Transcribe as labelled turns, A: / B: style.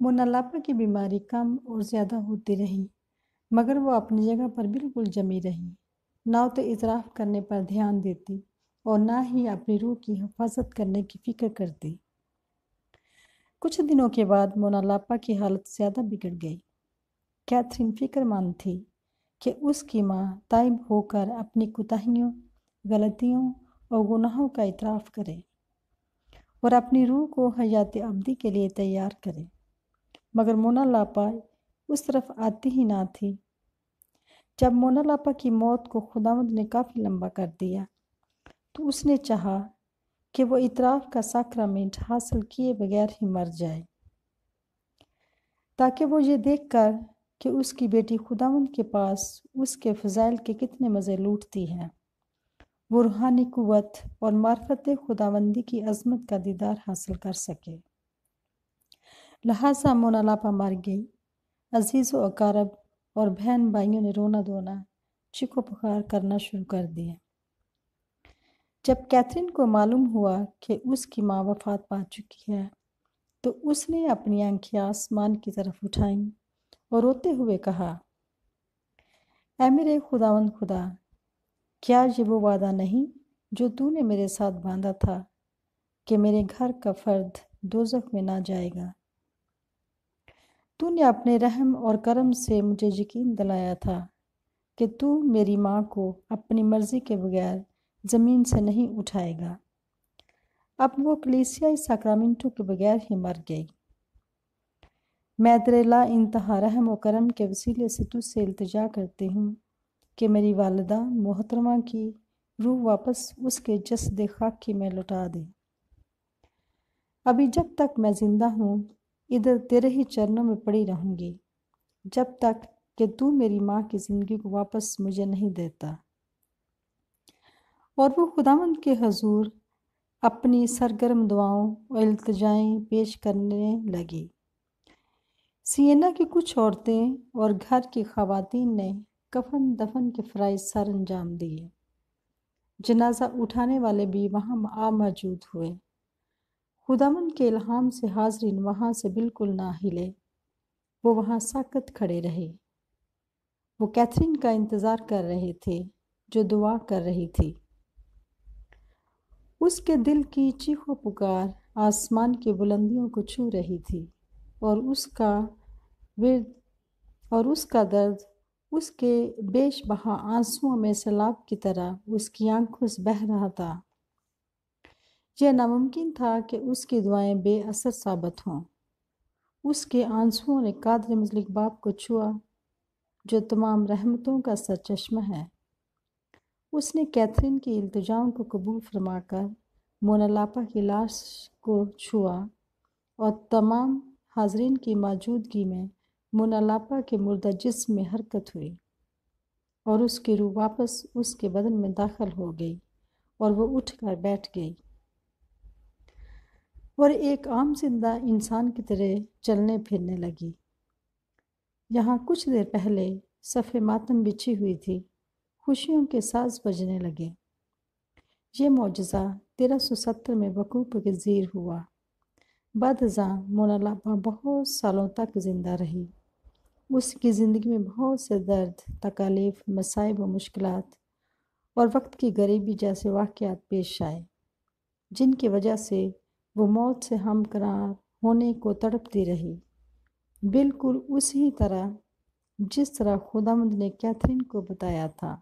A: مونا لاپا کی بیماری کم اور زیادہ ہوتی رہی، مگر وہ اپنی جگہ پر بالکل جمی رہی، نہ تو اعتراف کرنے پر دھیان دیتی اور نہ ہی اپنی روح کی حفاظت کرنے کی فکر کرتی۔ کچھ دنوں کے بعد مونا لاپا کی حالت زیادہ بگڑ گئی۔ کیتھرین فکر مند تھی کہ اس کی ماں تائب ہو کر اپنی کوتاہیوں، غلطیوں اور گناہوں کا اعتراف کرے اور اپنی روح کو حیات ابدی کے لیے تیار کرے، مگر مونا لاپا اس طرف آتی ہی نہ تھی۔ جب مونا لاپا کی موت کو خداوند نے کافی لمبا کر دیا تو اس نے چاہا کہ وہ اعتراف کا ساکرامنٹ حاصل کیے بغیر ہی مر جائے، تاکہ وہ یہ دیکھ کر کہ اس کی بیٹی خداوند کے پاس اس کے فضائل کے کتنے مزے لوٹتی ہے، وہ روحانی قوت اور معرفت خداوندی کی عظمت کا دیدار حاصل کر سکے۔ لہٰذا مونا لاپا مر گئی۔ عزیز و اقارب اور بہن بھائیوں نے رونا دھونا، چیخو پکار کرنا شروع کر دیا۔ جب کیتھرین کو معلوم ہوا کہ اس کی ماں وفات پا چکی ہے تو اس نے اپنی آنکھیں آسمان کی طرف اٹھائیں اور روتے ہوئے کہا، اے میرے خداوند خدا، کیا یہ وہ وعدہ نہیں جو تو نے میرے ساتھ باندھا تھا کہ میرے گھر کا فرد دوزخ میں نہ جائے گا؟ تو نے اپنے رحم اور کرم سے مجھے یقین دلایا تھا کہ تو میری ماں کو اپنی مرضی کے بغیر زمین سے نہیں اٹھائے گا۔ اب وہ کلیسیائی ساکرامنٹوں کے بغیر ہی مر گئی۔ میں تیرے لا انتہا رحم و کرم کے وسیلے سے تجھ سے التجا کرتی ہوں کہ میری والدہ محترمہ کی روح واپس اس کے جسد خاکی میں لوٹا دے۔ ابھی جب تک میں زندہ ہوں ادھر تیرے ہی چرنوں میں پڑی رہوں گی، جب تک کہ تو میری ماں کی زندگی کو واپس مجھے نہیں دیتا۔ اور وہ خداوند کے حضور اپنی سرگرم دعاؤں اور التجائیں پیش کرنے لگی۔ سینا کی کچھ عورتیں اور گھر کی خواتین نے کفن دفن کے فرائض سر انجام دیے۔ جنازہ اٹھانے والے بھی وہاں موجود ہوئے۔ خداوند کے الہام سے حاضرین وہاں سے بالکل نہ ہلے، وہ وہاں ساکت کھڑے رہے۔ وہ کیتھرین کا انتظار کر رہے تھے جو دعا کر رہی تھی۔ اس کے دل کی چیخو پکار آسمان کی بلندیوں کو چھو رہی تھی، اور اس کا درد اس کے بیش بہا آنسوؤں میں سیلاب کی طرح اس کی آنکھوں سے بہہ رہا تھا۔ یہ ناممکن تھا کہ اس کی دعائیں بے اثر ثابت ہوں۔ اس کے آنسوؤں نے قادر مطلق باپ کو چھوا جو تمام رحمتوں کا سرچشمہ ہے۔ اس نے کیتھرین کی التجاؤں کو قبول فرما کر مونا لاپا کی لاش کو چھوا، اور تمام حاضرین کی موجودگی میں مونا لاپا کے مردہ جسم میں حرکت ہوئی، اور اس کی روح واپس اس کے بدن میں داخل ہو گئی اور وہ اٹھ کر بیٹھ گئی اور ایک عام زندہ انسان کی طرح چلنے پھرنے لگی۔ یہاں کچھ دیر پہلے صف ماتم بچھی ہوئی تھی، خوشیوں کے ساز بجنے لگے۔ یہ معجزہ 1370 میں وقوع پذیر ہوا۔ بعد ازاں مونا لاپا بہت سالوں تک زندہ رہی۔ اس کی زندگی میں بہت سے درد، تکالیف، مصائب و مشکلات اور وقت کی غریبی جیسے واقعات پیش آئے، جن کی وجہ سے وہ موت سے ہمکنار ہونے کو تڑپتی رہی، بالکل اسی طرح جس طرح خداوند نے کیتھرین کو بتایا تھا۔